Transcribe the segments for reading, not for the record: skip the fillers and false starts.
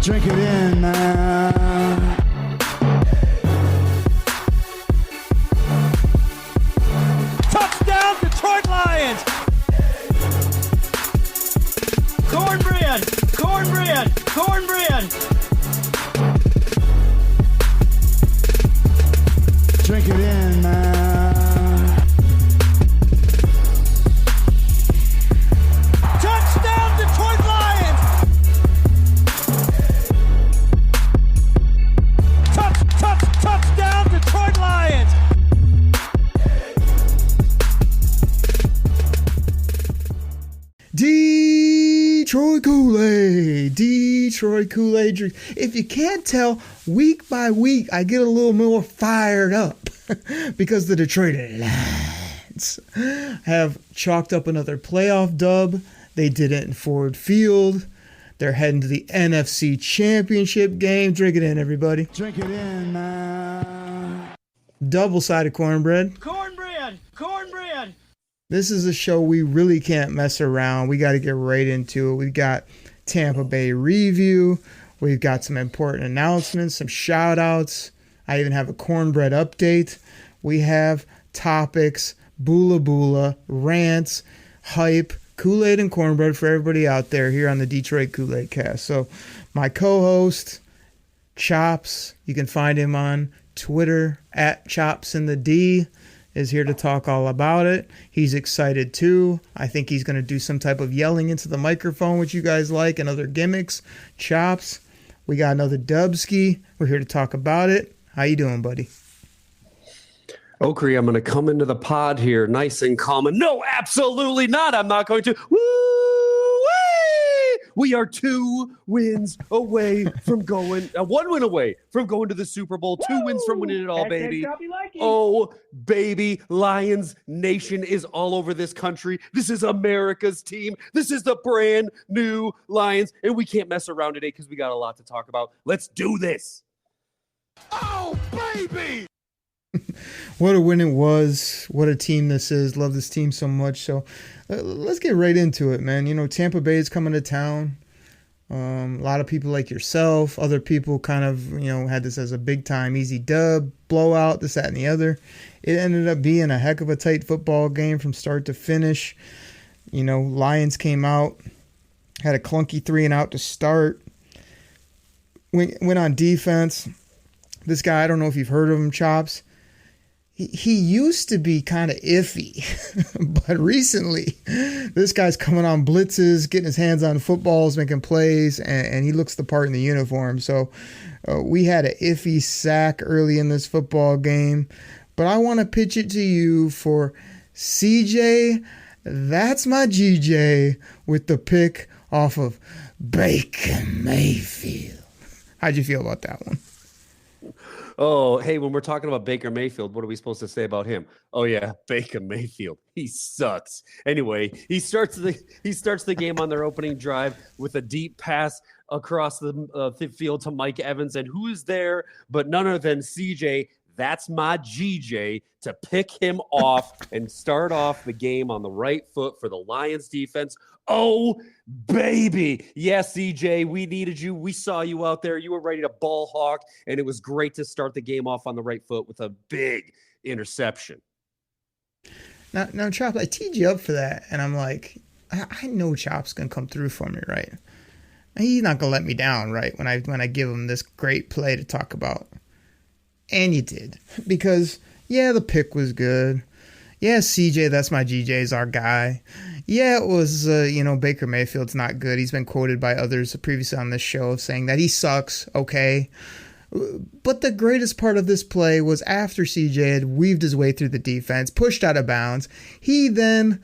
Drink it in, man. Touchdown, Detroit Lions! Cornbread! Cornbread! Cornbread! Drink it in, man. Touchdown, Detroit Lions! Touchdown, Detroit Lions! Detroit Koolaid. Detroit Koolaid drink. If you can't tell, week by week, I get a little more fired up because the Detroit Lions have chalked up another playoff dub. They did it in Ford Field. They're heading to the NFC Championship game. Drink it in, everybody. Drink it in, man. Double-sided cornbread. Cornbread! Cornbread! This is a show we really can't mess around. We got to get right into it. We've got Tampa Bay review. We've got some important announcements, some shout-outs. I even have a cornbread update. We have topics, boola boola, rants, hype, Kool-Aid and cornbread for everybody out there here on the Detroit Koolaid Cast. So my co-host, Chops, you can find him on Twitter at ChopsInTheD, is here to talk all about it. He's excited too. I think he's going to do some type of yelling into the microphone, which you guys like, and other gimmicks. Chops, we got another DUBSKI. We're here to talk about it. How you doing, buddy? Okri, I'm going to come into the pod here nice and calm. And no, absolutely not. I'm not going to. Woo-wee! We are 2 wins away from going, 1 win away from going to the Super Bowl, 2 wins from winning it all, baby. Oh, baby, Lions Nation is all over this country. This is America's team. This is the brand new Lions. And we can't mess around today because we got a lot to talk about. Let's do this. Oh, baby! What a win it was. What a team this is. Love this team so much. So let's get right into it, man. You know, Tampa Bay is coming to town. A lot of people like yourself, other people kind of, you know, had this as a big time, easy dub, blowout, this, that, and the other. It ended up being a heck of a tight football game from start to finish. You know, Lions came out, had a clunky 3-and-out to start. Went on defense. This guy, I don't know if you've heard of him, Chops. He used to be kind of iffy, but recently this guy's coming on blitzes, getting his hands on footballs, making plays, and he looks the part in the uniform. So we had an iffy sack early in this football game, but I want to pitch it to you for CJ. That's my GJ with the pick off of Baker Mayfield. How'd you feel about that one? Oh, hey, when we're talking about Baker Mayfield, what are we supposed to say about him? Oh, yeah, Baker Mayfield. He sucks. Anyway, he starts the game on their opening drive with a deep pass across the field to Mike Evans. And who is there but none other than CJ? That's my GJ to pick him off and start off the game on the right foot for the Lions defense. Oh, baby. Yes, CJ, we needed you. We saw you out there. You were ready to ball hawk, and it was great to start the game off on the right foot with a big interception. Now, Chops, I teed you up for that, and I'm like, I know Chops going to come through for me, right? He's not going to let me down, right, when I give him this great play to talk about. And you did. Because, yeah, the pick was good. Yeah, CJ, that's my GJ, is our guy. Yeah, it was, Baker Mayfield's not good. He's been quoted by others previously on this show saying that he sucks, okay. But the greatest part of this play was after CJ had weaved his way through the defense, pushed out of bounds, he then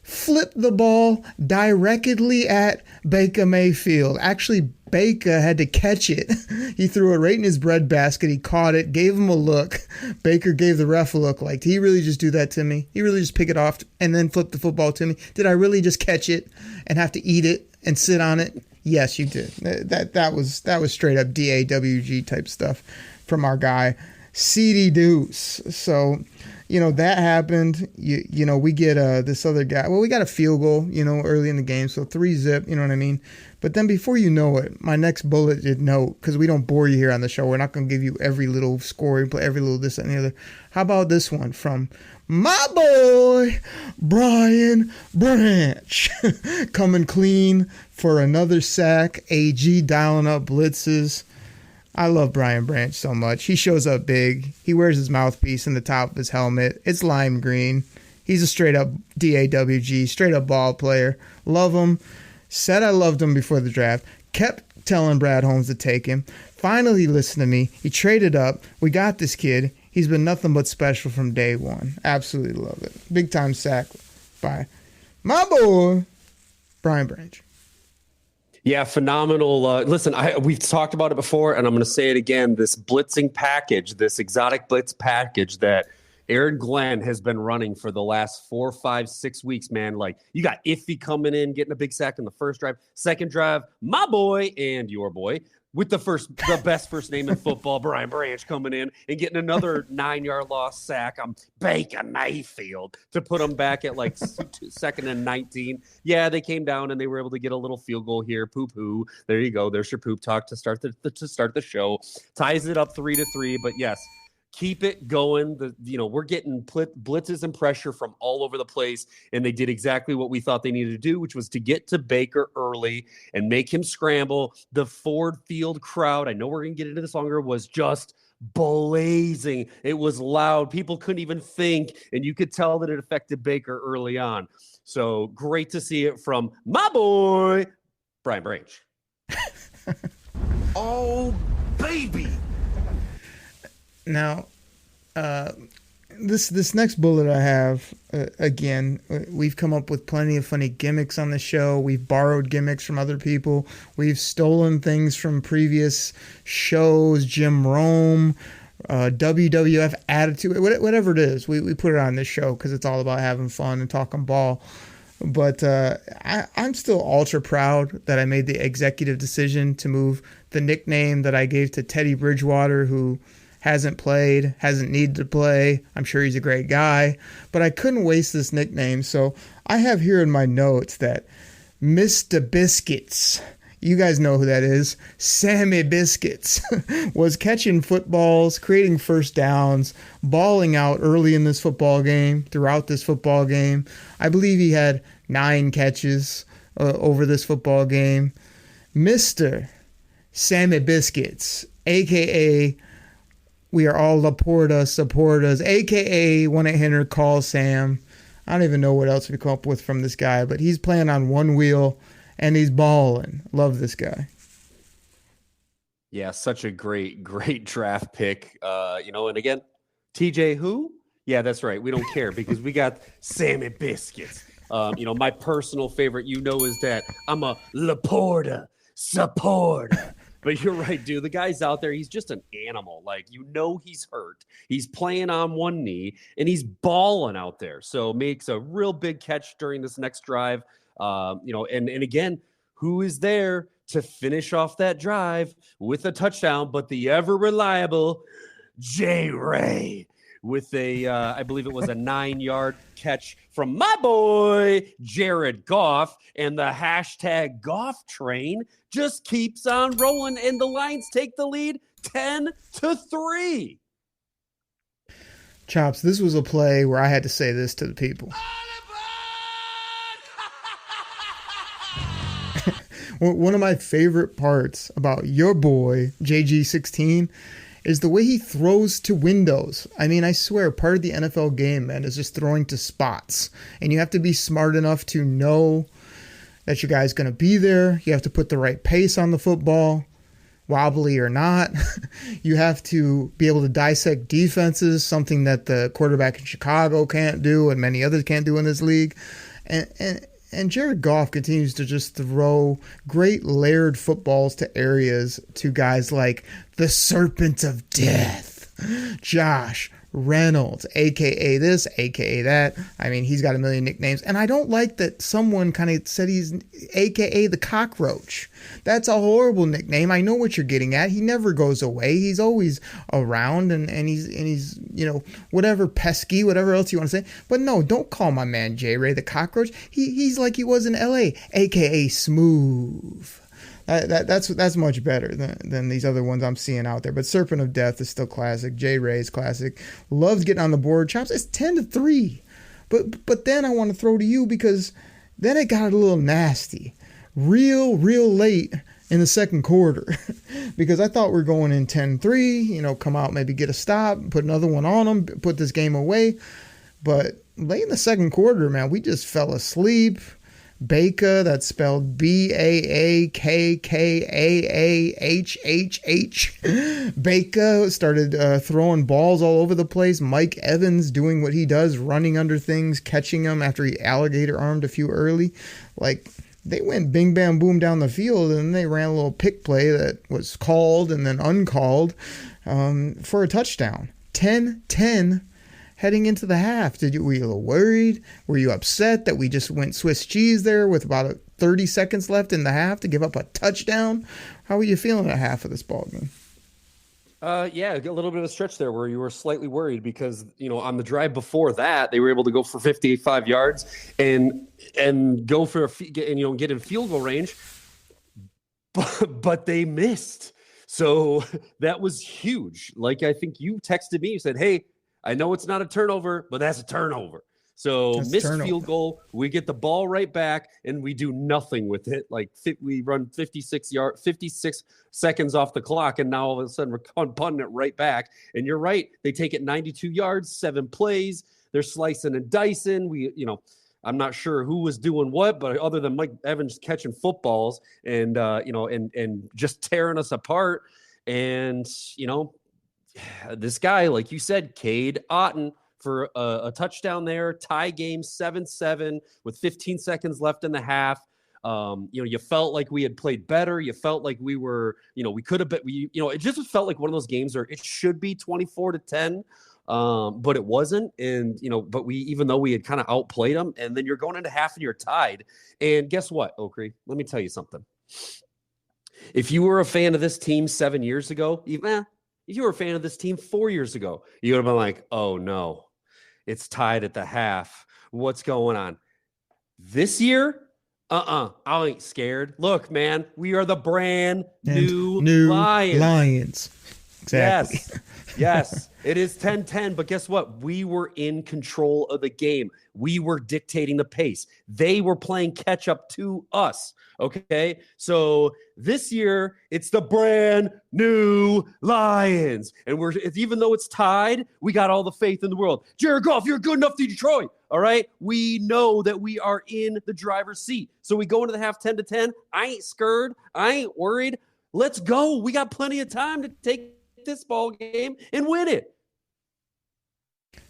flipped the ball directly at Baker Mayfield. Actually, Baker had to catch it. He threw it right in his breadbasket. He caught it, gave him a look. Baker gave the ref a look like, did he really just do that to me? He really just pick it off and then flip the football to me? Did I really just catch it and have to eat it and sit on it? Yes, you did. That was straight up DAWG type stuff from our guy, CD Deuce. So, that happened. We get this other guy. Well, we got a field goal, early in the game, so 3-zip. You know what I mean? But then before you know it, my next bullet did note, because we don't bore you here on the show. We're not going to give you every little score, every little this and the other. How about this one from my boy, Brian Branch, coming clean for another sack. AG dialing up blitzes. I love Brian Branch so much. He shows up big. He wears his mouthpiece in the top of his helmet. It's lime green. He's a straight up DAWG, straight up ball player. Love him. Said I loved him before the draft. Kept telling Brad Holmes to take him. Finally listened to me. He traded up. We got this kid. He's been nothing but special from day one. Absolutely love it. Big time sack by my boy, Brian Branch. Yeah, phenomenal. Listen, we've talked about it before, and I'm going to say it again. This blitzing package, this exotic blitz package that Aaron Glenn has been running for the last 4, 5, 6 weeks, man. Like, you got Iffy coming in, getting a big sack in the first drive. Second drive, my boy and your boy with the best first name in football, Brian Branch, coming in and getting another 9-yard loss sack on Baker Mayfield to put them back at like 2nd and 19. Yeah, they came down and they were able to get a little field goal here. Poo-poo. There you go. There's your poop talk to start the show. Ties it up 3-3. But yes, keep it going. We're getting blitzes and pressure from all over the place, and they did exactly what we thought they needed to do, which was to get to Baker early and make him scramble. The Ford Field crowd, I know we're going to get into this longer, was just blazing. It was loud. People couldn't even think, and you could tell that it affected Baker early on. So great to see it from my boy, Brian Branch. Oh, baby. Now, this next bullet I have, again, we've come up with plenty of funny gimmicks on the show. We've borrowed gimmicks from other people. We've stolen things from previous shows, Jim Rome, WWF Attitude, whatever it is. We put it on this show because it's all about having fun and talking ball. But I'm still ultra proud that I made the executive decision to move the nickname that I gave to Teddy Bridgewater, who hasn't played, hasn't needed to play. I'm sure he's a great guy, but I couldn't waste this nickname. So I have here in my notes that Mr. Biscuits, you guys know who that is, Sammy Biscuits, was catching footballs, creating first downs, balling out early in this football game, throughout this football game. I believe he had 9 catches over this football game. Mr. Sammy Biscuits, a.k.a. We are all Laporta supporters, a.k.a. 1-800-CALL Sam. I don't even know what else we come up with from this guy, but he's playing on one wheel, and he's balling. Love this guy. Yeah, such a great draft pick. And again, TJ who? Yeah, that's right. We don't care because we got Sammy Biscuits. My personal favorite, is that I'm a Laporta supporter. But you're right, dude. The guy's out there. He's just an animal. Like, he's hurt. He's playing on one knee, and he's balling out there. So makes a real big catch during this next drive. And again, who is there to finish off that drive with a touchdown but the ever-reliable J. Ray with I believe it was a 9-yard catch from my boy, Jared Goff, and the hashtag Goff train just keeps on rolling, and the Lions take the lead 10-3. Chops, this was a play where I had to say this to the people. One of my favorite parts about your boy, JG16, is the way he throws to windows. I mean, I swear, part of the NFL game, man, is just throwing to spots. And you have to be smart enough to know that your guy's going to be there. You have to put the right pace on the football, wobbly or not. You have to be able to dissect defenses, something that the quarterback in Chicago can't do and many others can't do in this league. And Jared Goff continues to just throw great layered footballs to areas to guys like the Serpent of Death, Josh Reynolds, aka this, aka that. I mean, he's got a million nicknames, and I don't like that someone kind of said he's aka the cockroach. That's a horrible nickname. I know what you're getting at. He never goes away. He's always around, and he's whatever pesky, whatever else you want to say. But no, don't call my man J Ray the cockroach. He's like he was in LA, aka smooth. That's much better than these other ones I'm seeing out there. But Serpent of Death is still classic. J Ray is classic. Loves getting on the board. Chops, it's 10-3. But then I want to throw to you because then it got a little nasty. Real late in the second quarter. Because I thought we were going in 10-3, come out, maybe get a stop, put another one on them, put this game away. But late in the second quarter, man, we just fell asleep. Baker, that's spelled Baakkkaahhh. Baker started throwing balls all over the place. Mike Evans doing what he does, running under things, catching them after he alligator armed a few early. Like, they went bing, bam, boom down the field, and they ran a little pick play that was called and then uncalled for a touchdown. 10-10. Heading into the half, were you a little worried? Were you upset that we just went Swiss cheese there with about 30 seconds left in the half to give up a touchdown? How were you feeling at half of this ball game? Yeah, a little bit of a stretch there where you were slightly worried because, on the drive before that, they were able to go for 55 yards and go for get in field goal range, but they missed. So that was huge. Like, I think you texted me, you said, hey, I know it's not a turnover, but that's a turnover. So missed field goal, we get the ball right back, and we do nothing with it. Like we run 56 seconds off the clock, and now all of a sudden we're punting it right back. And you're right, they take it 92 yards, 7 plays. They're slicing and dicing. I'm not sure who was doing what, but other than Mike Evans catching footballs and and just tearing us apart, and this guy, like you said, Cade Otton for a touchdown there, tie game 7-7 with 15 seconds left in the half. You felt like we had played better. You felt like we were, we could have been, it just felt like one of those games where it should be 24-10. But it wasn't. And, but even though we had kind of outplayed them, and then you're going into half and you're tied. And guess what, Oakrey? Let me tell you something. If you were a fan of this team 7 years ago, if you were a fan of this team 4 years ago, you would have been like, oh no, it's tied at the half. What's going on? This year, I ain't scared. Look, man, we are the brand new Lions. Exactly. Yes, it is 10-10, but guess what? We were in control of the game. We were dictating the pace. They were playing catch up to us. Okay, so this year it's the brand new Lions, and even though it's tied, we got all the faith in the world. Jared Goff, you're good enough to Detroit. All right, we know that we are in the driver's seat, so we go into the half 10-10. I ain't scared. I ain't worried. Let's go. We got plenty of time to take this ball game and win it.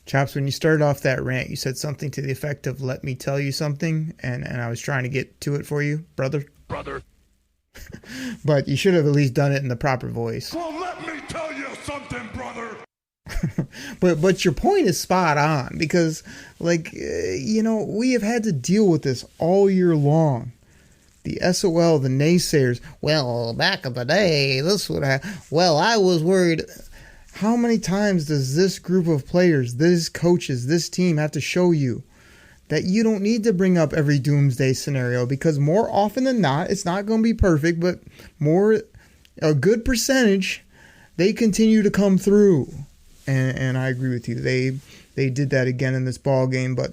Chops, when you started off that rant, you said something to the effect of, let me tell you something, and I was trying to get to it for you, brother. But you should have at least done it in the proper voice. Well, let me tell you something, brother. But your point is spot on, because, we have had to deal with this all year long. The SOL, the naysayers, well, back in the day, this would have, I was worried. How many times does this group of players, these coaches, this team have to show you that you don't need to bring up every doomsday scenario? Because more often than not, it's not going to be perfect, but a good percentage, they continue to come through. And I agree with you. They did that again in this ball game. But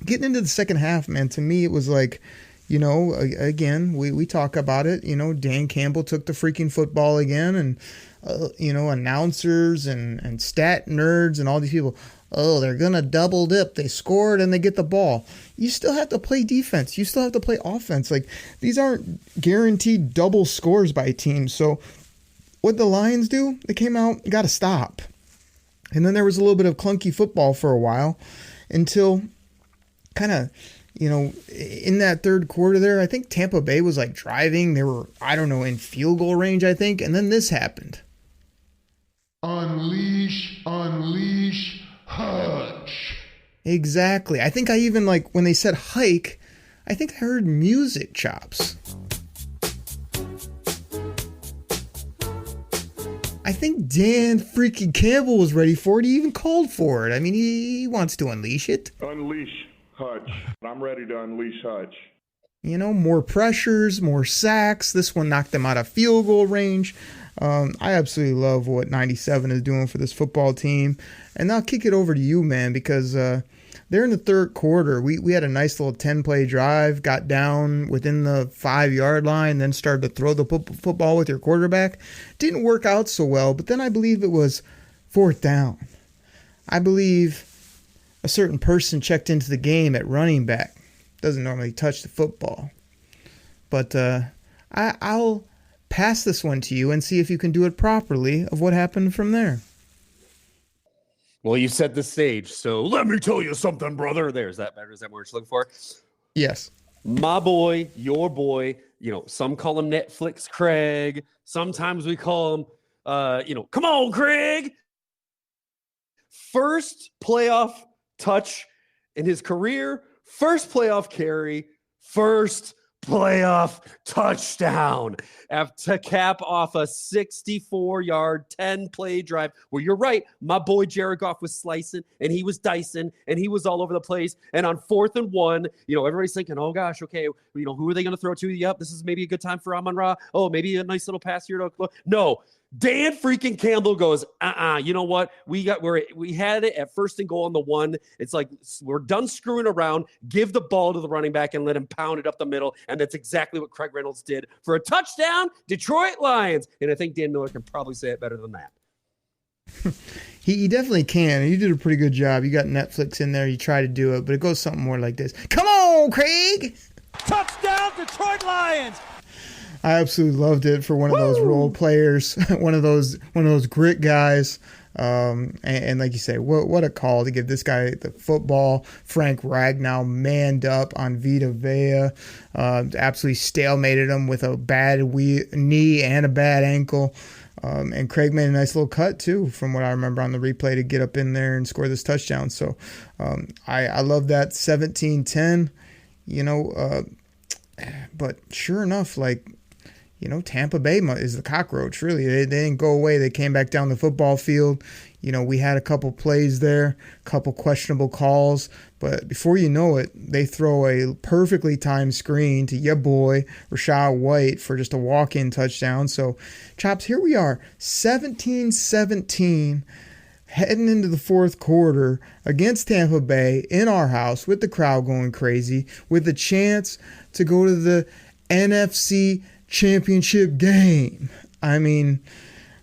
getting into the second half, man, to me it was like, again, we talk about it. Dan Campbell took the freaking football again, and announcers and stat nerds and all these people, they're going to double dip. They scored and they get the ball. You still have to play defense. You still have to play offense. Like, these aren't guaranteed double scores by teams. So what the Lions do, they came out, got to stop. And then there was a little bit of clunky football for a while until kind of, in that third quarter there, I think Tampa Bay was driving. They were, in field goal range, I think. And then this happened. Unleash, unleash, Hutch. Exactly. I think I even, like, when they said hike, I think I heard music chops. I think Dan freaking Campbell was ready for it. He even called for it. I mean, he wants to unleash it. Unleash Hutch. I'm ready to unleash Hutch. You know, more pressures, more sacks. This one knocked them out of field goal range. I absolutely love what 97 is doing for this football team. And I'll kick it over to you, man, because they're in the third quarter. We had a nice little 10-play drive, got down within the 5-yard line, then started to throw the football with your quarterback. Didn't work out so well, but then I believe it was fourth down. I believe a certain person checked into the game at running back. Doesn't normally touch the football. But I'll pass this one to you and see if you can do it properly of what happened from there. Well, you set the stage, so let me tell you something, brother. There, is that better? Is that what you're looking for? Yes. My boy, your boy, you know, some call him Netflix Craig. Sometimes we call him, come on, Craig. First playoff touch in his career, first playoff carry, first playoff touchdown to cap off a 64-yard, 10-play drive where you're right, my boy Jared Goff was slicing and he was dicing and he was all over the place. And on 4th and 1, everybody's thinking, oh gosh, okay, who are they going to throw to? Yep, this is maybe a good time for Amon-Ra. Oh, maybe a nice little pass here. No. Dan freaking Campbell goes, you know what? We had it at 1st and goal on the 1. It's like, we're done screwing around. Give the ball to the running back and let him pound it up the middle. And that's exactly what Craig Reynolds did for a touchdown, Detroit Lions. And I think Dan Miller can probably say it better than that. He definitely can. You did a pretty good job. You got Netflix in there. You try to do it, but it goes something more like this. Come on, Craig! Touchdown, Detroit Lions! I absolutely loved it for one of those role players, one of those grit guys. And like you say, what a call to give this guy the football. Frank Ragnow manned up on Vita Vea, absolutely stalemated him with a bad knee and a bad ankle. And Craig made a nice little cut too, from what I remember on the replay, to get up in there and score this touchdown. So I love that 17-10, but sure enough, Tampa Bay is the cockroach, really. They didn't go away. They came back down the football field. We had a couple plays there, a couple questionable calls. But before you know it, they throw a perfectly timed screen to your boy, Rachaad White, for just a walk-in touchdown. So, Chops, here we are, 17-17, heading into the fourth quarter against Tampa Bay in our house with the crowd going crazy, with a chance to go to the NFC championship game. I mean,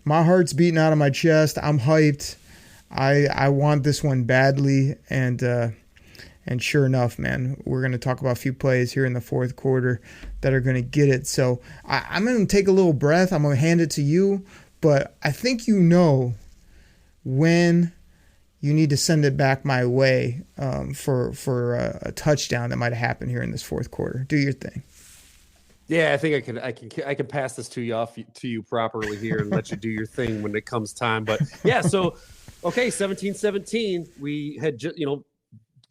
my heart's beating out of my chest. I'm hyped. I want this one badly, and sure enough, man, we're going to talk about a few plays here in the fourth quarter that are going to get it. So I'm going to take a little breath. I'm going to hand it to you, but I think when you need to send it back my way for a touchdown that might have happened here in this fourth quarter. Do your thing. Yeah, I think I can pass this to you properly here and let you do your thing when it comes time. But yeah, so okay, 17-17, we had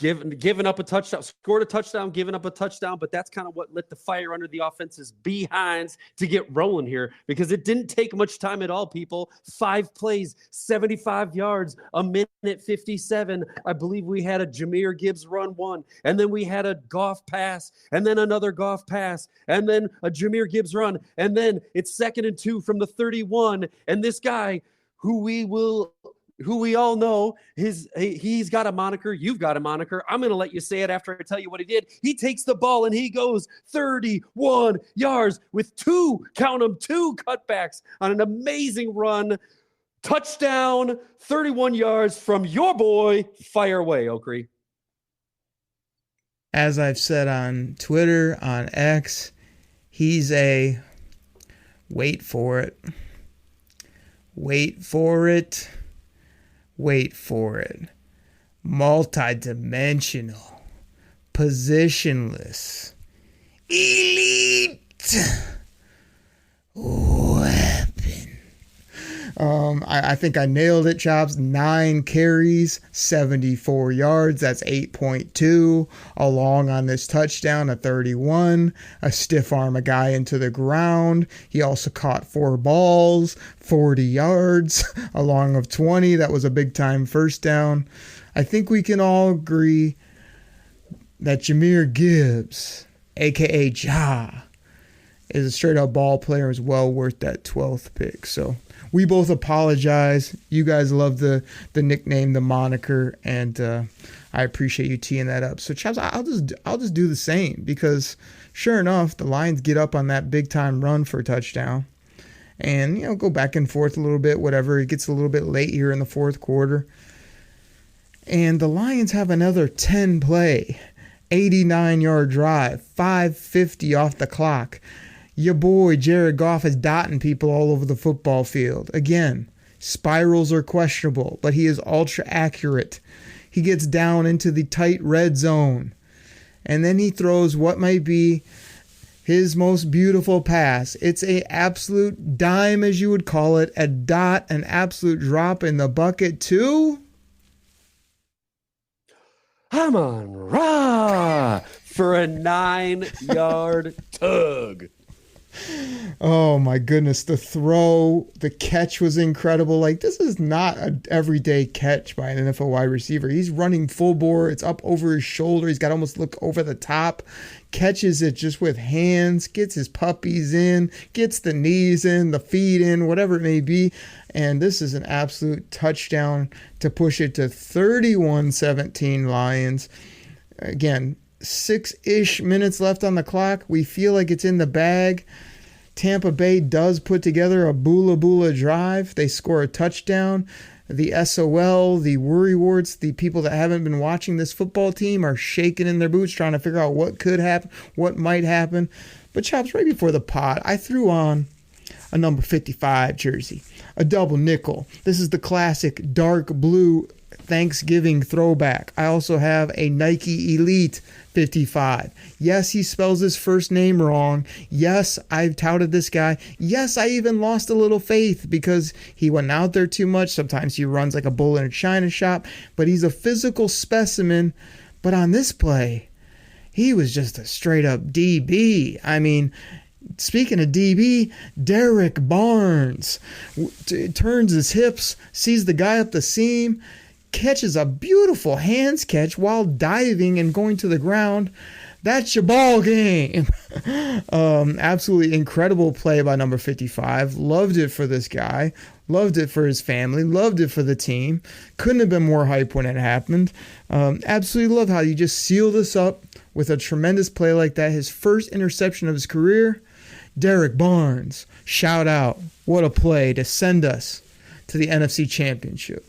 given up a touchdown, scored a touchdown, given up a touchdown, but that's kind of what lit the fire under the offense's behinds to get rolling here, because it didn't take much time at all, people. 5 plays, 75 yards, a minute 57. I believe we had a Jahmyr Gibbs run 1, and then we had a Goff pass, and then another Goff pass, and then a Jahmyr Gibbs run, and then it's 2nd and 2 from the 31, and this guy who we all know, he's got a moniker. You've got a moniker. I'm going to let you say it after I tell you what he did. He takes the ball and he goes 31 yards with 2 cutbacks on an amazing run. Touchdown, 31 yards from your boy. Fire away, Okrie. As I've said on Twitter, on X, he's a wait for it, multi-dimensional, positionless, elite weapon. I think I nailed it, Chops. 9 carries, 74 yards. That's 8.2. Along on this touchdown, a 31. A stiff arm a guy into the ground. He also caught 4 balls, 40 yards, along of 20. That was a big time first down. I think we can all agree that Jahmyr Gibbs, a.k.a. Ja, is a straight-up ball player, is well worth that 12th pick. So we both apologize. You guys love the nickname, the moniker, and I appreciate you teeing that up. So, Chaps, I'll just do the same, because sure enough, the Lions get up on that big-time run for a touchdown and, go back and forth a little bit, whatever. It gets a little bit late here in the fourth quarter. And the Lions have another 10-play, 89-yard drive, 5:50 off the clock. Your boy Jared Goff is dotting people all over the football field. Again, spirals are questionable, but he is ultra accurate. He gets down into the tight red zone, and then he throws what might be his most beautiful pass. It's a absolute dime, as you would call it, a dot, an absolute drop in the bucket to Amon-Ra for a 9-yard tug. Oh my goodness, the throw, the catch was incredible. Like, this is not an everyday catch by an NFL wide receiver. He's running full bore. It's up over his shoulder. He's got to almost look over the top. Catches it just with hands, gets his puppies in, gets the knees in, the feet in, whatever it may be. And this is an absolute touchdown to push it to 31-17 Lions. Again, 6-ish minutes left on the clock. We feel like it's in the bag. Tampa Bay does put together a boola drive. They score a touchdown. The SOL, the worry warts, the people that haven't been watching this football team are shaking in their boots trying to figure out what could happen, what might happen. But, Chops, right before the pod, I threw on a number 55 jersey, a double nickel. This is the classic dark blue Thanksgiving throwback. I also have a Nike Elite 55. Yes, he spells his first name wrong. Yes, I've touted this guy. Yes, I even lost a little faith because he went out there too much. Sometimes he runs like a bull in a china shop, but he's a physical specimen. But on this play, he was just a straight up DB. I mean, speaking of DB, Derek Barnes turns his hips, sees the guy up the seam, catches a beautiful hands catch while diving and going to the ground. That's your ball game. Absolutely incredible play by number 55. Loved it for this guy. Loved it for his family. Loved it for the team. Couldn't have been more hype when it happened. Absolutely love how you just seal this up with a tremendous play like that. His first interception of his career. Derek Barnes, shout out. What a play to send us to the NFC Championship.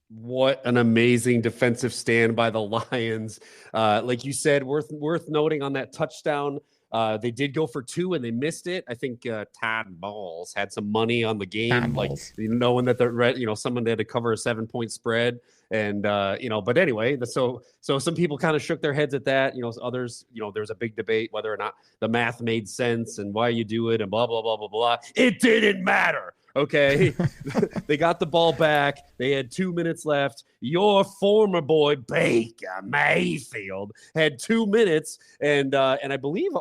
What an amazing defensive stand by the Lions. Like you said, worth noting on that touchdown. They did go for 2 and they missed it. I think Todd Bowles had some money on the game, like knowing that they're someone they had to cover a 7-point spread. And but anyway, so some people kind of shook their heads at that. Others, there's a big debate whether or not the math made sense and why you do it and blah blah blah blah blah. It didn't matter. Okay, they got the ball back. They had 2 minutes left. Your former boy Baker Mayfield had 2 minutes, and I believe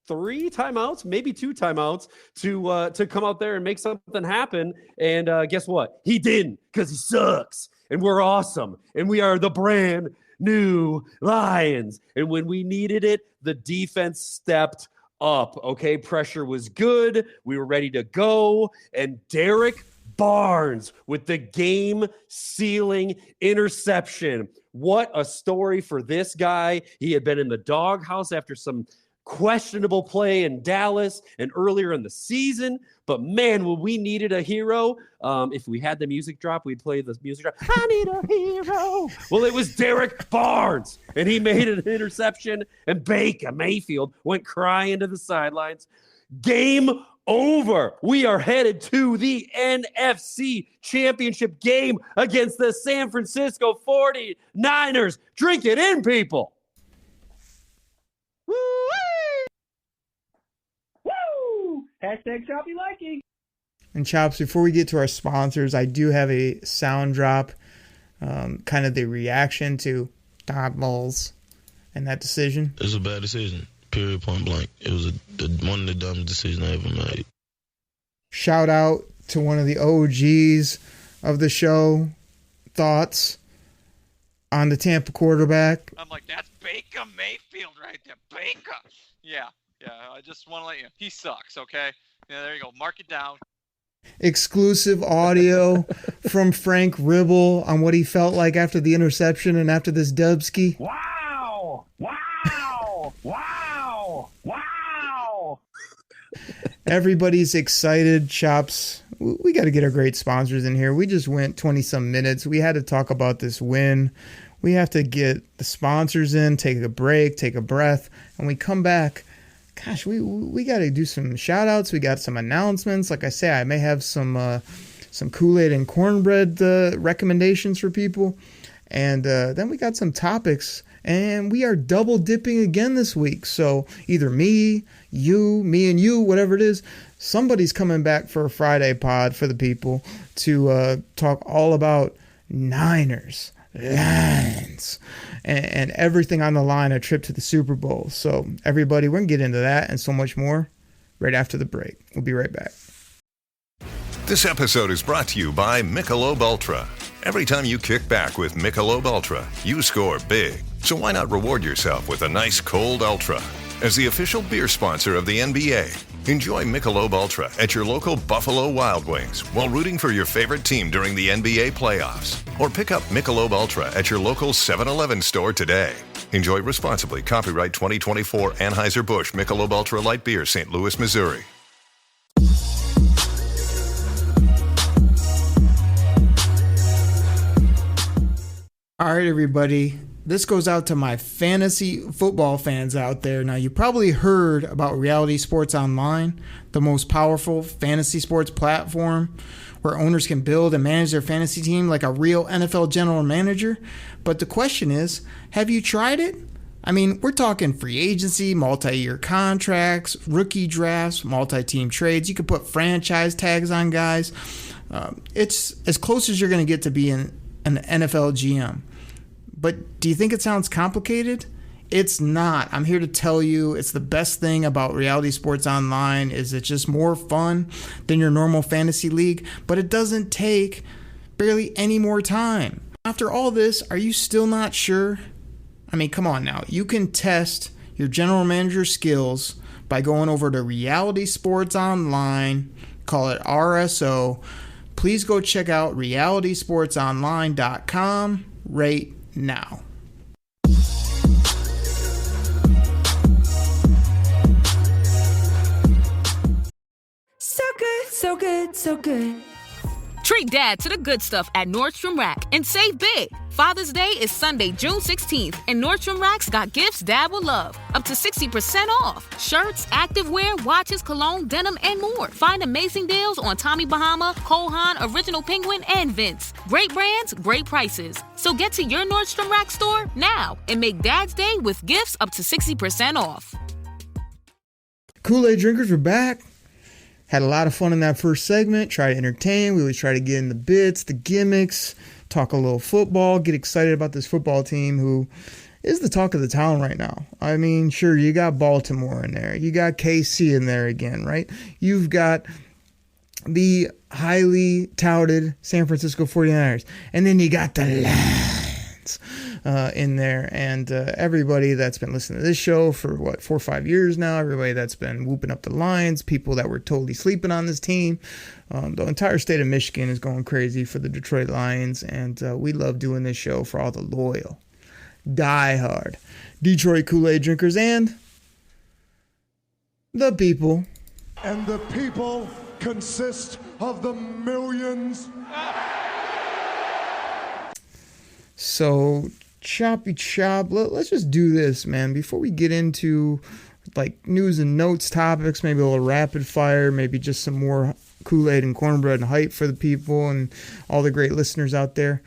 3 timeouts, maybe 2 timeouts to come out there and make something happen. And guess what? He didn't, because he sucks. And we're awesome. And we are the brand new Lions. And when we needed it, the defense stepped up. Okay, pressure was good. We were ready to go. And Derek Barnes with the game-sealing interception. What a story for this guy. He had been in the doghouse after some questionable play in Dallas and earlier in the season. But man, when we needed a hero, if we had the music drop, we'd play the music drop. I need a hero. Well, it was Derek Barnes, and he made an interception, and Baker Mayfield went crying to the sidelines. Game over. We are headed to the NFC Championship game against the San Francisco 49ers. Drink it in, people. Woo! Hashtag choppy liking. And Chops, before we get to our sponsors, I do have a sound drop, kind of the reaction to Todd Bowles and that decision. It was a bad decision, period, point blank. It was one of the dumbest decisions I ever made. Shout out to one of the OGs of the show. Thoughts on the Tampa quarterback? I'm like, that's Baker Mayfield right there. Baker. Yeah. I just want to let you know. He sucks, okay? Yeah, there you go. Mark it down. Exclusive audio from Frank Ribble on what he felt like after the interception and after this DUBSKI. Wow! Wow! Wow! Wow! Everybody's excited, Chops. We got to get our great sponsors in here. We just went 20-some minutes. We had to talk about this win. We have to get the sponsors in, take a break, take a breath, and we come back. Gosh, we got to do some shout-outs. We got some announcements. Like I say, I may have some Kool-Aid and cornbread recommendations for people. And then we got some topics. And we are double dipping again this week. So either me and you, whatever it is, somebody's coming back for a Friday pod for the people to talk all about Niners, Lions, and everything on the line, a trip to the Super Bowl. So everybody, we're going to get into that and so much more right after the break. We'll be right back. This episode is brought to you by Michelob Ultra. Every time you kick back with Michelob Ultra, you score big. So why not reward yourself with a nice cold Ultra? As the official beer sponsor of the NBA, enjoy Michelob Ultra at your local Buffalo Wild Wings while rooting for your favorite team during the NBA playoffs. Or pick up Michelob Ultra at your local 7-Eleven store today. Enjoy responsibly. Copyright 2024 Anheuser-Busch Michelob Ultra Light Beer, St. Louis, Missouri. All right, everybody. This goes out to my fantasy football fans out there. Now, you probably heard about Reality Sports Online, the most powerful fantasy sports platform where owners can build and manage their fantasy team like a real NFL general manager. But the question is, have you tried it? I mean, we're talking free agency, multi-year contracts, rookie drafts, multi-team trades. You can put franchise tags on guys. It's as close as you're going to get to being an NFL GM. But do you think it sounds complicated? It's not. I'm here to tell you it's the best thing about Reality Sports Online is it's just more fun than your normal fantasy league, but it doesn't take barely any more time. After all this, are you still not sure? I mean, come on now. You can test your general manager skills by going over to Reality Sports Online, call it RSO. Please go check out realitysportsonline.com right now. So good, so good, so good. Treat Dad to the good stuff at Nordstrom Rack and save big. Father's Day is Sunday, June 16th, and Nordstrom Rack's got gifts Dad will love. Up to 60% off. Shirts, activewear, watches, cologne, denim, and more. Find amazing deals on Tommy Bahama, Cole Haan, Original Penguin, and Vince. Great brands, great prices. So get to your Nordstrom Rack store now and make Dad's Day with gifts up to 60% off. Kool-Aid drinkers, we're back. Had a lot of fun in that first segment. Try to entertain. We always try to get in the bits, the gimmicks, talk a little football, get excited about this football team who is the talk of the town right now. I mean, sure, you got Baltimore in there. You got KC in there again, right? You've got the highly touted San Francisco 49ers. And then you got the Lions in there. And everybody that's been listening to this show for, 4 or 5 years now, everybody that's been whooping up the Lions, people that were totally sleeping on this team, the entire state of Michigan is going crazy for the Detroit Lions. And we love doing this show for all the loyal, diehard Detroit Kool-Aid drinkers and the people. And the people consist of the millions. So, choppy chop, let's just do this, man. Before we get into like news and notes topics, maybe a little rapid fire, maybe just some more Kool-Aid and cornbread and hype for the people and all the great listeners out there.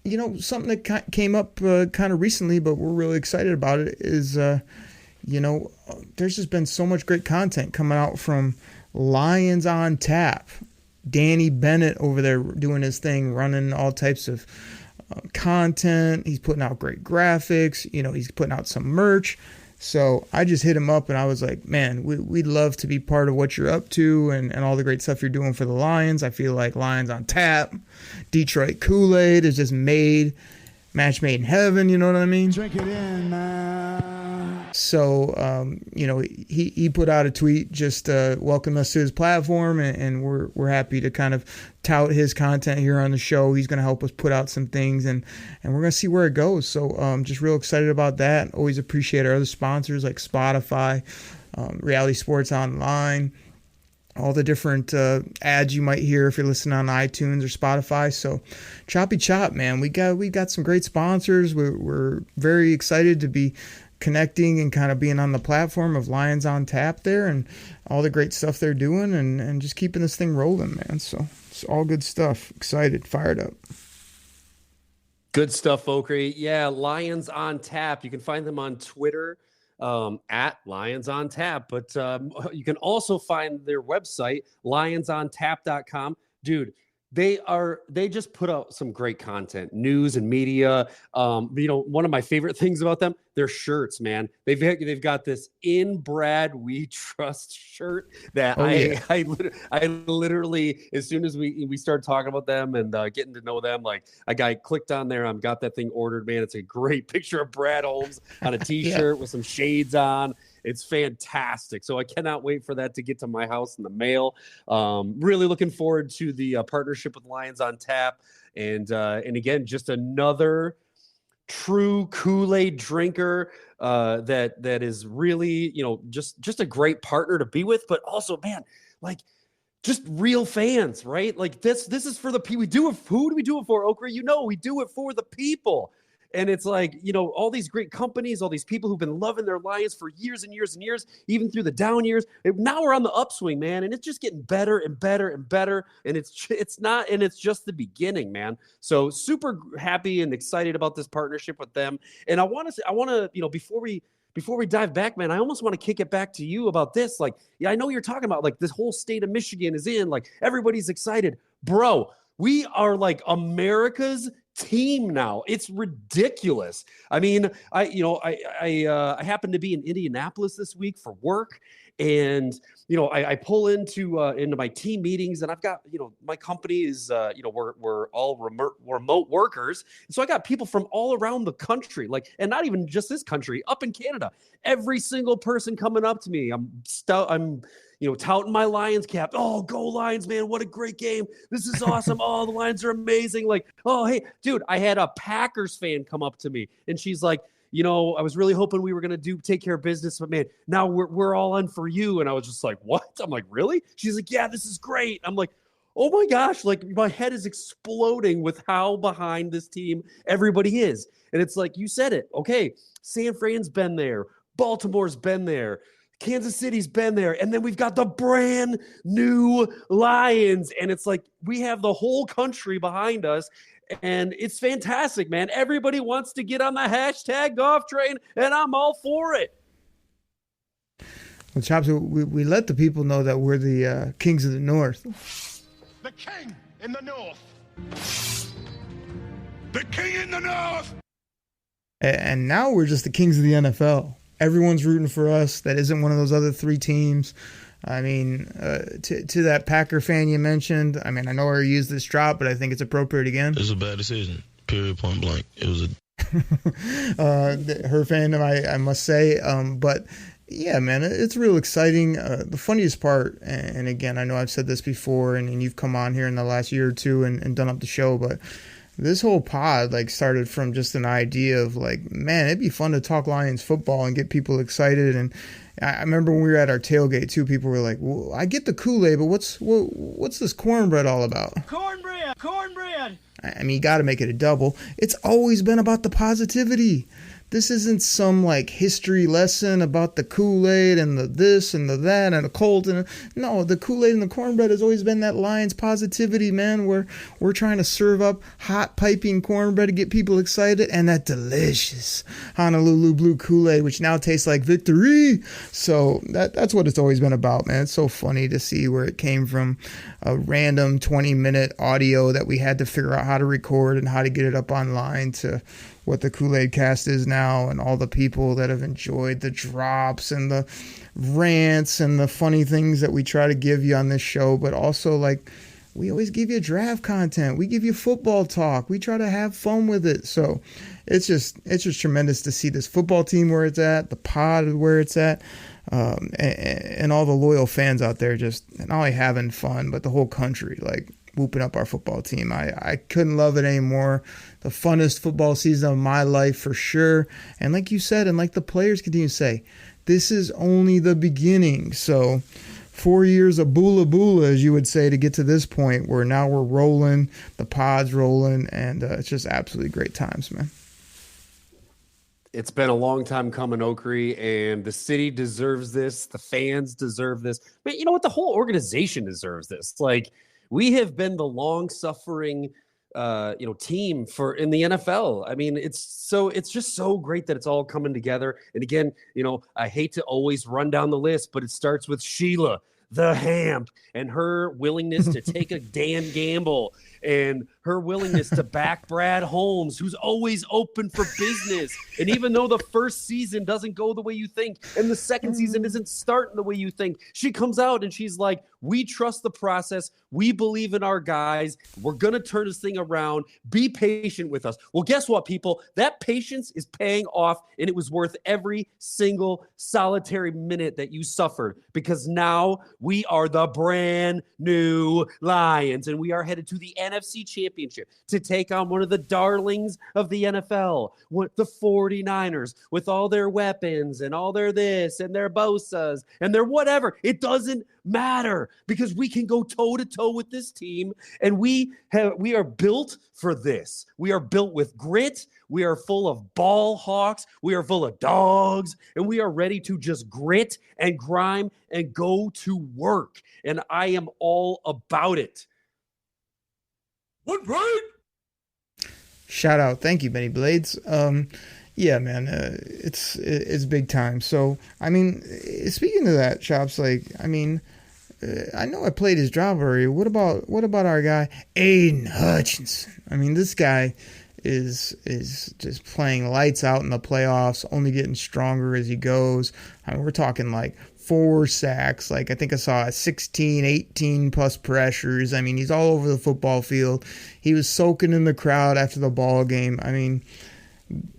You know, something that came up kind of recently, but we're really excited about it is, you know, there's just been so much great content coming out from Lions on Tap. Danny Bennett over there doing his thing, running all types of content. He's putting out great graphics. You know, he's putting out some merch. So I just hit him up and I was like, man, we'd love to be part of what you're up to and all the great stuff you're doing for the Lions. I feel like Lions on Tap, Detroit Koolaid is just match made in heaven, you know what I mean? Drink it in, man. So, you know, he put out a tweet just welcoming us to his platform, and we're happy to kind of tout his content here on the show. He's going to help us put out some things, and we're going to see where it goes. So just real excited about that. Always appreciate our other sponsors like Spotify, Reality Sports Online, all the different ads you might hear if you're listening on iTunes or Spotify. So choppy chop, man. We got some great sponsors. We're very excited to be connecting and kind of being on the platform of Lions on Tap there and all the great stuff they're doing and just keeping this thing rolling, man. So it's all good stuff. Excited, fired up. Good stuff, Oakley. Yeah, Lions on Tap. You can find them on Twitter at Lions on Tap, but you can also find their website, lionsOnTap.com. Dude, they just put out some great content, news and media. You know, one of my favorite things about them, their shirts, man. They've got this In Brad We Trust shirt that I literally, as soon as we started talking about them and getting to know them, like I clicked on there, got that thing ordered, man. It's a great picture of Brad Holmes on a t-shirt with some shades on. It's fantastic. So I cannot wait for that to get to my house in the mail. Really looking forward to the partnership with Lions on Tap. And again, just another true Kool-Aid drinker that is really, you know, just a great partner to be with, but also, man, like just real fans, right? Like this is for the people. Who do we do it for, Oakley? You know, we do it for the people. And it's like, you know, all these great companies, all these people who've been loving their Lions for years and years and years, even through the down years. Now we're on the upswing, man, and it's just getting better and better and better. And it's just the beginning, man. So super happy and excited about this partnership with them. And I want to, you know, before we dive back, man, I almost want to kick it back to you about this. Like, yeah, I know you're talking about like this whole state of Michigan is in, like everybody's excited, bro. We are like America's team now. It's ridiculous. I mean, I happened to be in Indianapolis this week for work, and you know, I pull into my team meetings, and I've got, you know, my company is you know, we're all remote workers, and so I got people from all around the country, like, and not even just this country, up in Canada. Every single person coming up to me, I'm you know, touting my Lions cap. Oh, go Lions, man. What a great game. This is awesome. Oh, the Lions are amazing. Like, oh, hey, dude, I had a Packers fan come up to me, and she's like, you know, I was really hoping we were going to take care of business, but man, now we're all on for you. And I was just like, what? I'm like, really? She's like, yeah, this is great. I'm like, oh my gosh, like my head is exploding with how behind this team everybody is. And it's like, you said it. Okay, San Fran's been there. Baltimore's been there. Kansas City's been there. And then we've got the brand new Lions. And it's like we have the whole country behind us. And it's fantastic, man. Everybody wants to get on the hashtag Goff train, and I'm all for it. Well, Chops, we let the people know that we're the kings of the North. The king in the North. The king in the North. And now we're just the kings of the NFL. Everyone's rooting for us. That isn't one of those other three teams. I mean, to that Packer fan you mentioned, I mean, I know I used this drop, but I think it's appropriate again. It was a bad decision, period, point blank. It was her fandom, I must say. But, yeah, man, it's real exciting. The funniest part, and again, I know I've said this before, and you've come on here in the last year or two and done up the show, but this whole pod like started from just an idea of like, man, it'd be fun to talk Lions football and get people excited. And I remember when we were at our tailgate too, people were like, well, I get the Kool-Aid, but what's this cornbread all about? Cornbread. I mean, you got to make it a double. It's always been about the positivity. This isn't some like history lesson about the Kool-Aid and the this and the that and the Colt. And no, the Kool-Aid and the cornbread has always been that Lions positivity, man, where we're trying to serve up hot piping cornbread to get people excited, and that delicious Honolulu blue Kool-Aid, which now tastes like victory. So that's what it's always been about, man. It's so funny to see where it came from, a random 20-minute audio that we had to figure out how to record and how to get it up online, to what the Koolaid Cast is now, and all the people that have enjoyed the drops and the rants and the funny things that we try to give you on this show. But also, like, we always give you draft content. We give you football talk. We try to have fun with it. So it's just tremendous to see this football team where it's at, the pod where it's at, and all the loyal fans out there just not only having fun, but the whole country, like, whooping up our football team. I couldn't love it anymore. The funnest football season of my life for sure. And like you said, and like the players continue to say, this is only the beginning. So 4 years of boola boola, as you would say, to get to this point where now we're rolling, the pod's rolling, and it's just absolutely great times, man. It's been a long time coming, Okri, and the city deserves this. The fans deserve this. But you know what? The whole organization deserves this. Like, we have been the long-suffering, team in the NFL. I mean, it's just so great that it's all coming together. And again, I hate to always run down the list, but it starts with Sheila, the Hamp, and her willingness to take a Dan Gamble, and her willingness to back Brad Holmes, who's always open for business. And even though the first season doesn't go the way you think, and the second season isn't starting the way you think, she comes out and she's like, we trust the process. We believe in our guys. We're going to turn this thing around. Be patient with us. Well, guess what, people? That patience is paying off, and it was worth every single solitary minute that you suffered, because now we are the brand new Lions, and we are headed to the NFC Championship to take on one of the darlings of the NFL, the 49ers, with all their weapons and all their this and their Bosas and their whatever. It doesn't matter, because we can go toe-to-toe with this team, and we are built for this. We are built with grit. We are full of ball hawks. We are full of dogs, and we are ready to just grit and grime and go to work. And I am all about it. What, right? Shout out. Thank you, Benny Blades. Yeah, man, it's big time. So, I mean, speaking of that, Chops, like, I mean, I know I played his drop already. What about our guy, Aiden Hutchinson? I mean, this guy is just playing lights out in the playoffs, only getting stronger as he goes. I mean, we're talking like 4 sacks. Like, I think I saw 16, 18 plus pressures. I mean, he's all over the football field. He was soaking in the crowd after the ball game. I mean,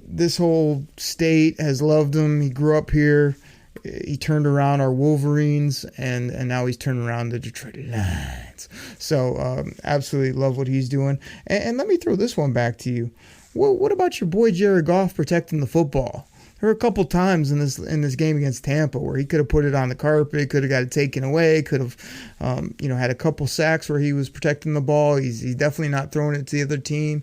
this whole state has loved him. He grew up here. He turned around our Wolverines, and now he's turning around the Detroit Lions. So absolutely love what he's doing. And let me throw this one back to you. What about your boy Jared Goff protecting the football? There were a couple times in this game against Tampa where he could have put it on the carpet, could have got it taken away, could have had a couple sacks where he was protecting the ball. He's definitely not throwing it to the other team.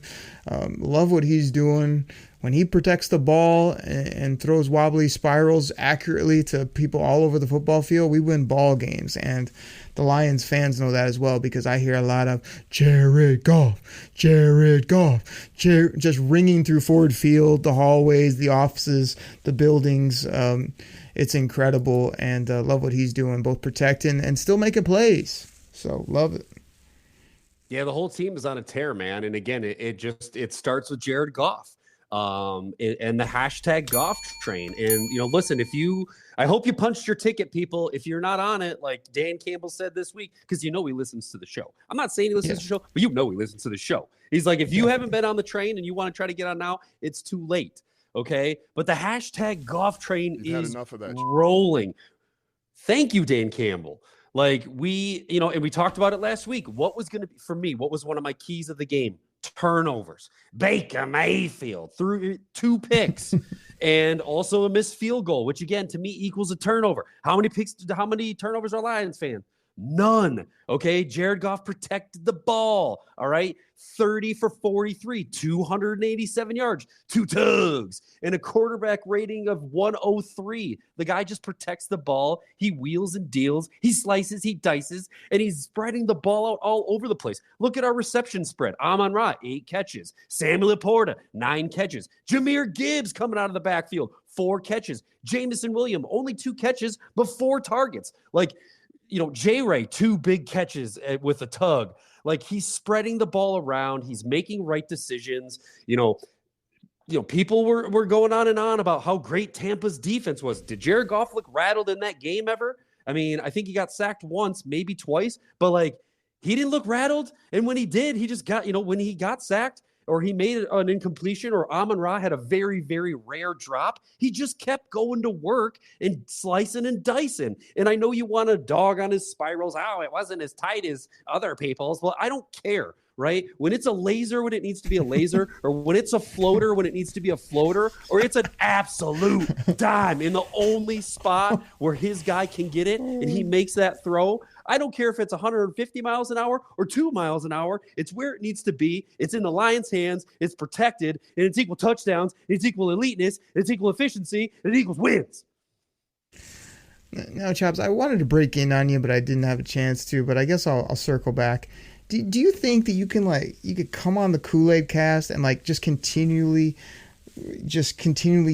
Love what he's doing. When he protects the ball and throws wobbly spirals accurately to people all over the football field, we win ball games. And the Lions fans know that as well, because I hear a lot of Jared Goff, just ringing through Ford Field, the hallways, the offices, the buildings. It's incredible, and love what he's doing, both protecting and still making plays. So love it. Yeah, the whole team is on a tear, man. And again, it starts with Jared Goff. And the hashtag Goff train. And listen, I hope you punched your ticket, people. If you're not on it, like Dan Campbell said this week, because he listens to the show. I'm not saying he listens to the show, but he listens to the show. He's like, if you haven't been on the train and you want to try to get on now, it's too late. Okay, but the hashtag Goff train is rolling. Thank you, Dan Campbell. Like, and we talked about it last week. What was going to be, for me, what was one of my keys of the game? Turnovers. Baker Mayfield threw 2 picks and also a missed field goal, which again to me equals a turnover. How many turnovers are Lions fan? None. Okay. Jared Goff protected the ball. All right. 30 for 43, 287 yards, 2 tugs, and a quarterback rating of 103. The guy just protects the ball. He wheels and deals. He slices, he dices, and he's spreading the ball out all over the place. Look at our reception spread. Amon-Ra, 8 catches. Samuel Laporta, 9 catches. Jahmyr Gibbs coming out of the backfield, 4 catches. Jamison Williams, only 2 catches, but 4 targets. Like, J-Ray, 2 big catches with a tug. Like, he's spreading the ball around. He's making right decisions. People were going on and on about how great Tampa's defense was. Did Jared Goff look rattled in that game ever? I mean, I think he got sacked once, maybe twice, but like, he didn't look rattled. And when he did, he just got, when he got sacked or he made an incompletion or Amon-Ra had a very, very rare drop, he just kept going to work and slicing and dicing. And I know you want to dog on his spirals. Oh, it wasn't as tight as other people's. Well, I don't care, right? When it's a laser when it needs to be a laser, or when it's a floater when it needs to be a floater, or it's an absolute dime in the only spot where his guy can get it and he makes that throw. I don't care if it's 150 miles an hour or 2 miles an hour. It's where it needs to be. It's in the Lions' hands. It's protected, and it's equal touchdowns. It's equal eliteness. It's equal efficiency. And it equals wins. Now, Chops, I wanted to break in on you, but I didn't have a chance to. But I guess I'll circle back. Do you think that you could come on the Koolaid Cast and like just continually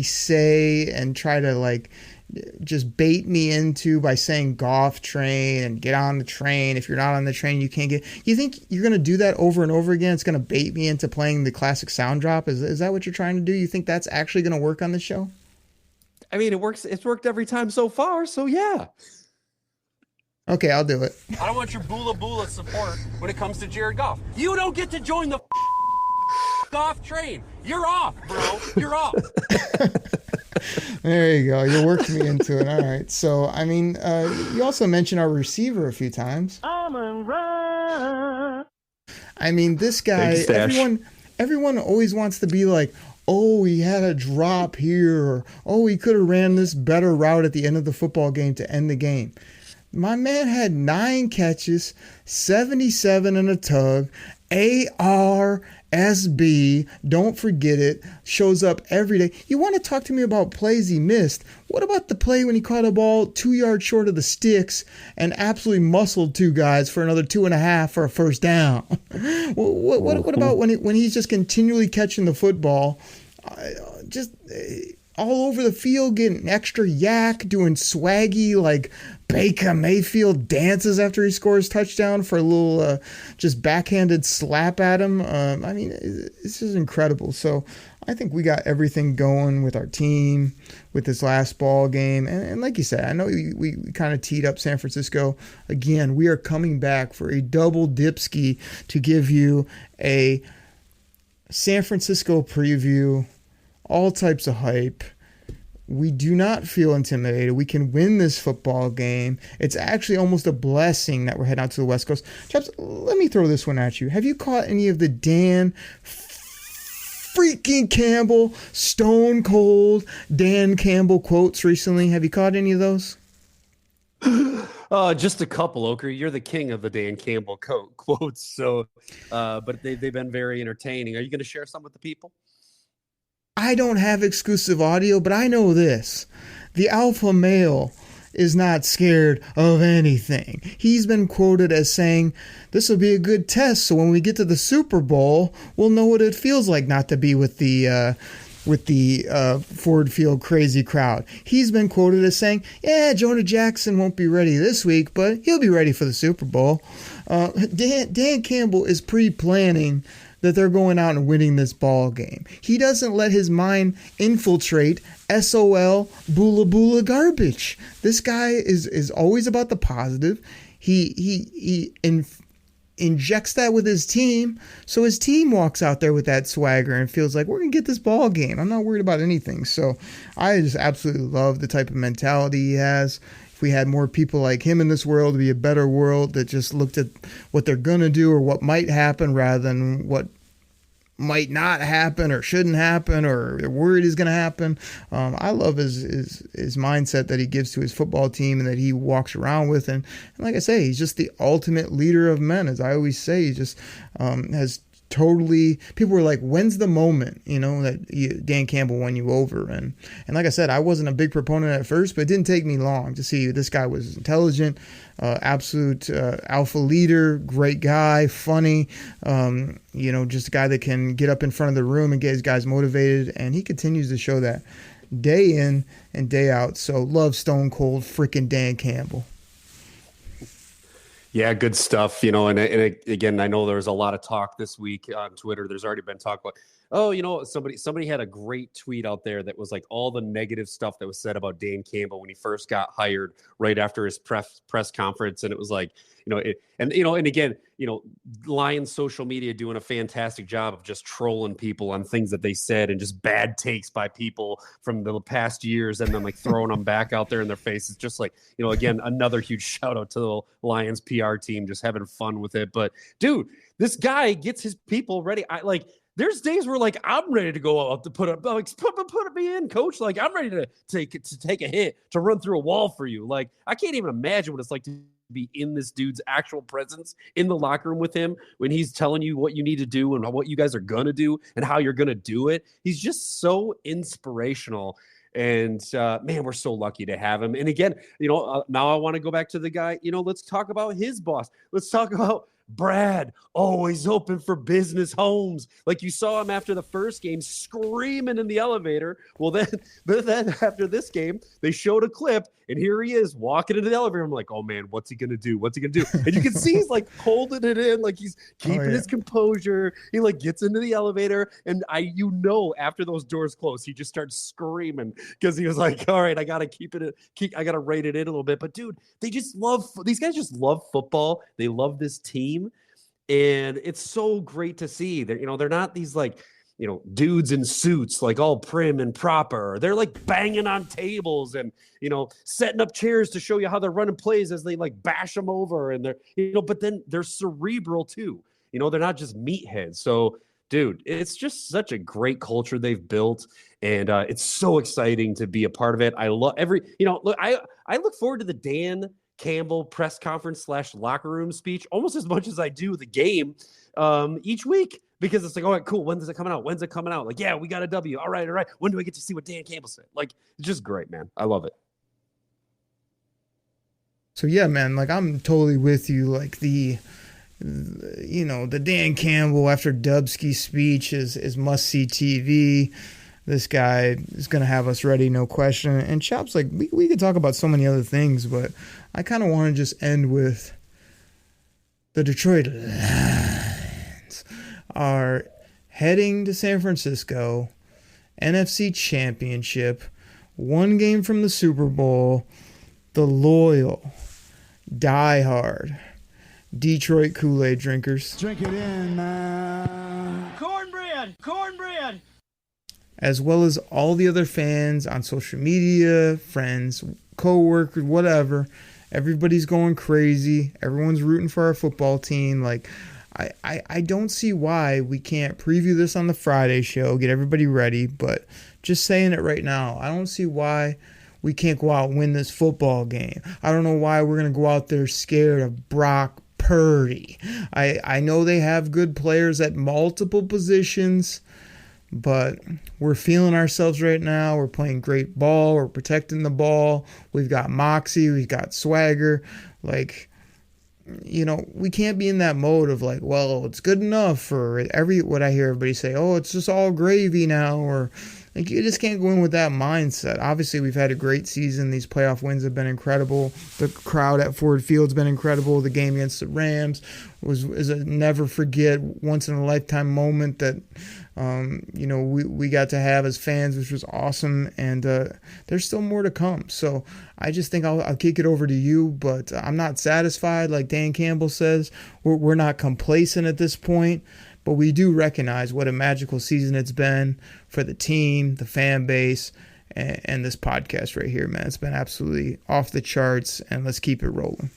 say and try to just bait me into by saying Goff train and get on the train? If you're not on the train, you can't get. You think you're going to do that over and over again? It's going to bait me into playing the classic sound drop? Is that what you're trying to do? You think that's actually going to work on the show? I mean, it works. It's worked every time so far. So yeah. Okay, I'll do it. I don't want your bula support when it comes to Jared Goff. You don't get to join the Goff train. You're off, bro. You're off. There you go. You worked me into it. All right. So, I mean, you also mentioned our receiver a few times. I mean, this guy, everyone always wants to be like, oh, he had a drop here, or oh, he could have ran this better route at the end of the football game to end the game. My man had 9 catches, 77 and a tug, ARSB, don't forget it, shows up every day. You want to talk to me about plays he missed? What about the play when he caught a ball 2 yards short of the sticks and absolutely muscled 2 guys for another 2.5 for a first down? What about when he's just continually catching the football, all over the field, getting extra yak, doing swaggy like Baker Mayfield dances after he scores touchdown for a little just backhanded slap at him? I mean, this is incredible. So I think we got everything going with our team with this last ball game. And like you said, I know we kind of teed up San Francisco. Again, we are coming back for a double DUBSKI to give you a San Francisco preview, all types of hype. We do not feel intimidated. We can win this football game. It's actually almost a blessing that we're heading out to the West Coast. Chaps, let me throw this one at you. Have you caught any of the Dan freaking Campbell, Stone Cold Dan Campbell quotes recently? Have you caught any of those? Just a couple, Oker. You're the king of the Dan Campbell quotes. So, but they've been very entertaining. Are you going to share some with the people? I don't have exclusive audio, but I know this. The alpha male is not scared of anything. He's been quoted as saying, this will be a good test, so when we get to the Super Bowl, we'll know what it feels like not to be with the Ford Field crazy crowd. He's been quoted as saying, yeah, Jonah Jackson won't be ready this week, but he'll be ready for the Super Bowl. Dan Campbell is pre-planning that they're going out and winning this ball game. He doesn't let his mind infiltrate SOL bula garbage. This guy is always about the positive. He injects that with his team, so his team walks out there with that swagger and feels like we're gonna get this ball game. I'm not worried about anything. So I just absolutely love the type of mentality he has. If we had more people like him in this world, it'd be a better world that just looked at what they're gonna do or what might happen rather than what might not happen or shouldn't happen or they're worried is going to happen. I love his mindset that he gives to his football team and that he walks around with. And like I say, he's just the ultimate leader of men. As I always say, he just has totally, people were like, when's the moment, that Dan Campbell won you over? And like I said, I wasn't a big proponent at first, but it didn't take me long to see this guy was intelligent, absolute alpha leader, great guy, funny, just a guy that can get up in front of the room and get his guys motivated. And he continues to show that day in and day out. So love Stone Cold freaking Dan Campbell. Yeah, good stuff. And again, I know there was a lot of talk this week on Twitter. There's already been talk about, somebody had a great tweet out there that was like all the negative stuff that was said about Dan Campbell when he first got hired right after his press conference. And it was like, and again, Lions social media doing a fantastic job of just trolling people on things that they said and just bad takes by people from the past years and then like throwing them back out there in their faces. Just like, again, another huge shout out to the Lions PR team, just having fun with it. But dude, this guy gets his people ready. There's days where like I'm ready to go out to put me in, coach. Like I'm ready to take a hit, to run through a wall for you. Like I can't even imagine what it's like to be in this dude's actual presence in the locker room with him when he's telling you what you need to do and what you guys are going to do and how you're going to do it. He's just so inspirational. And man, we're so lucky to have him. And again, now I want to go back to the guy, let's talk about his boss. Let's talk about Brad, always open for business, Holmes. Like you saw him after the first game screaming in the elevator. Well, then after this game, they showed a clip and here he is walking into the elevator. I'm like, oh man, what's he going to do? What's he going to do? And you can see he's like holding it in, like he's keeping his composure. He like gets into the elevator and after those doors close, he just starts screaming because he was like, all right, I got to I got to rate it in a little bit. But dude, these guys just love football. They love this team. And it's so great to see that, they're not these like, dudes in suits, like all prim and proper. They're like banging on tables and, setting up chairs to show you how they're running plays as they like bash them over. And they're, but then they're cerebral too. They're not just meatheads. So dude, it's just such a great culture they've built. And it's so exciting to be a part of it. I love look, I look forward to the Dan Campbell press conference / locker room speech almost as much as I do the game each week, because it's like, all right, cool. When's it coming out? Like, yeah, we got a W. All right. When do I get to see what Dan Campbell said? Like, it's just great, man. I love it. So yeah, man, like I'm totally with you. Like the Dan Campbell after DUBSKI speech is must see TV. This guy is going to have us ready, no question. And Chop's like, we could talk about so many other things, but I kind of want to just end with the Detroit Lions are heading to San Francisco, NFC Championship, one game from the Super Bowl, the loyal, diehard Detroit Koolaid drinkers. Drink it in, man. Cornbread. As well as all the other fans on social media, friends, co-workers, whatever. Everybody's going crazy. Everyone's rooting for our football team. Like, I don't see why we can't preview this on the Friday show, get everybody ready. But just saying it right now, I don't see why we can't go out and win this football game. I don't know why we're going to go out there scared of Brock Purdy. I know they have good players at multiple positions, but we're feeling ourselves right now. We're playing great ball. We're protecting the ball. We've got moxie. We've got swagger. Like, we can't be in that mode of like, well, it's good enough for what I hear everybody say, oh, it's just all gravy now, or like you just can't go in with that mindset. Obviously, we've had a great season. These playoff wins have been incredible. The crowd at Ford Field's been incredible. The game against the Rams is a never forget, once in a lifetime moment that we got to have as fans, which was awesome. And there's still more to come. So I just think I'll kick it over to you, but I'm not satisfied. Like Dan Campbell says, we're not complacent at this point. But we do recognize what a magical season it's been for the team, the fan base, and this podcast right here, man. It's been absolutely off the charts, and let's keep it rolling.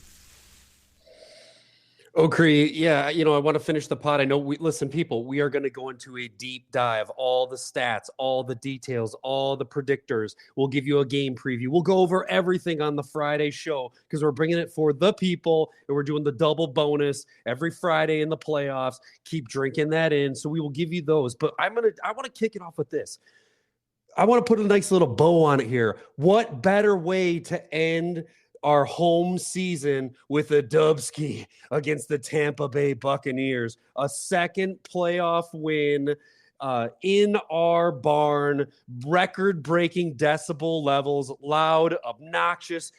Okri, yeah, I want to finish the pod. I know listen, people, we are going to go into a deep dive, all the stats, all the details, all the predictors. We'll give you a game preview. We'll go over everything on the Friday show because we're bringing it for the people and we're doing the double bonus every Friday in the playoffs. Keep drinking that in. So we will give you those. But I want to kick it off with this. I want to put a nice little bow on it here. What better way to end our home season with a DUBSKI against the Tampa Bay Buccaneers, a second playoff win in our barn, record-breaking decibel levels, loud, obnoxious.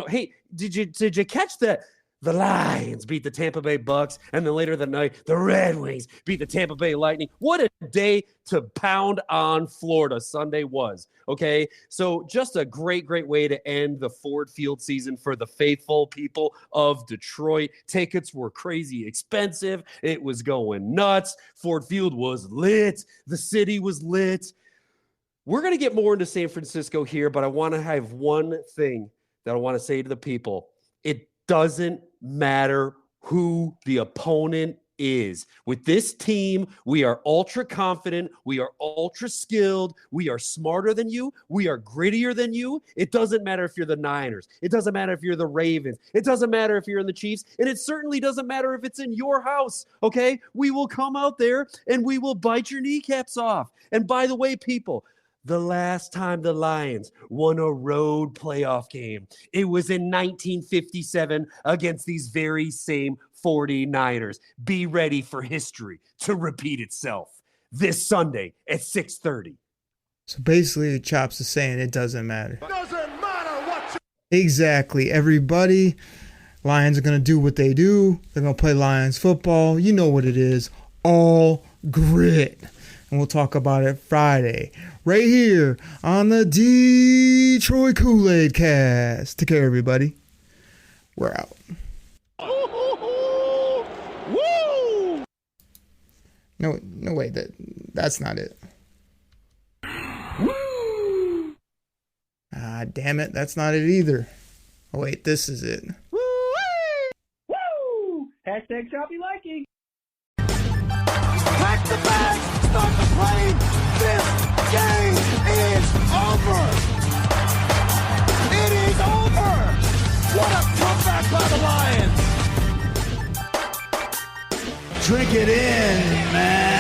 Hey, did you catch that? The Lions beat the Tampa Bay Bucks, and then later that night, the Red Wings beat the Tampa Bay Lightning. What a day to pound on Florida Sunday was, okay? So just a great, great way to end the Ford Field season for the faithful people of Detroit. Tickets were crazy expensive. It was going nuts. Ford Field was lit. The city was lit. We're going to get more into San Francisco here, but I want to have one thing that I want to say to the people. It doesn't matter who the opponent is. With this team, we are ultra confident. We are ultra skilled. We are smarter than you. We are grittier than you. It doesn't matter if you're the Niners. It doesn't matter if you're the Ravens. It doesn't matter if you're in the Chiefs. And it certainly doesn't matter if it's in your house, okay? We will come out there and we will bite your kneecaps off. And by the way, people, the last time the Lions won a road playoff game, it was in 1957 against these very same 49ers. Be ready for history to repeat itself this Sunday at 6:30. So basically, Chops is saying it doesn't matter. Doesn't matter what Exactly. Everybody, Lions are going to do what they do. They're going to play Lions football. You know what it is. All grit. And we'll talk about it Friday, right here on the Detroit Koolaid Cast. Take care, everybody. We're out. Woo! No, wait, that's not it. Woo! Ah, damn it, that's not it either. Oh, wait, this is it. Woo! Hashtag choppy liking. Pack the bags, start the plane. This game is over. It is over. What a comeback by the Lions. Drink it in, man.